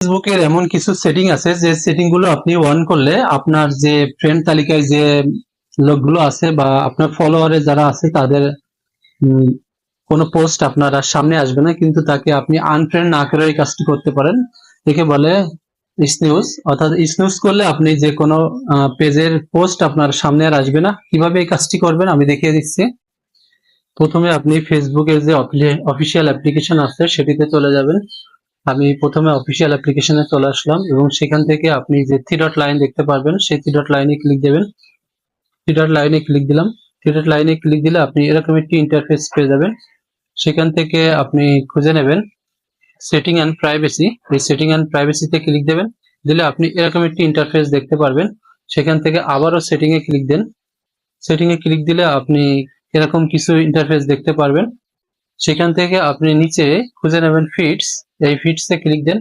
ফেসবুকের এমন কিছু সেটিং আছে যে সেটিং গুলো আপনি অন করলে আপনার যে ফ্রেন্ড তালিকায় যে লোকগুলো আছে বা আপনার ফলোয়ারে যারা আছে তাদের উম, কোনো পোস্ট আপনার আর সামনে আসবে না, কিন্তু তাকে আপনি আনফ্রেন্ড না করে এই কাজটি করতে পারেন। একে বলে স্নুজ। অর্থাৎ স্নুজ করলে আপনি যে কোনো পেজের পোস্ট আপনার সামনে আর আসবে না। কিভাবে এই কাজটি করবেন আমি দেখিয়ে দিচ্ছি। প্রথমে আপনি ফেসবুকের যে অফিসিয়াল অ্যাপ্লিকেশন আছে সেটিতে চলে যাবেন। আমি প্রথমে অফিসিয়াল অ্যাপ্লিকেশনে চলে আসলাম এবং সেখান থেকে আপনি যে থ্রি ডট লাইন দেখতে পারবেন সেই থ্রি ডট লাইনে ক্লিক দেবেন। থ্রি ডট লাইনে ক্লিক দিলাম। থ্রি ডট লাইনে ক্লিক দিলে আপনি এরকম একটি ইন্টারফেস পেয়ে যাবেন। সেখান থেকে আপনি খুঁজে নেবেন সেটিং অ্যান্ড প্রাইভেসি। এই সেটিং অ্যান্ড প্রাইভেসিতে ক্লিক দেবেন। দিলে আপনি এরকম একটি ইন্টারফেস দেখতে পারবেন। সেখান থেকে আবারও সেটিং এ ক্লিক দেন। সেটিং এ ক্লিক দিলে আপনি এরকম কিছু ইন্টারফেস দেখতে পারবেন। সেখান থেকে আপনি নিচে খুঁজে নেবেন ফিডস। এই ফিডস এ ক্লিক দেন।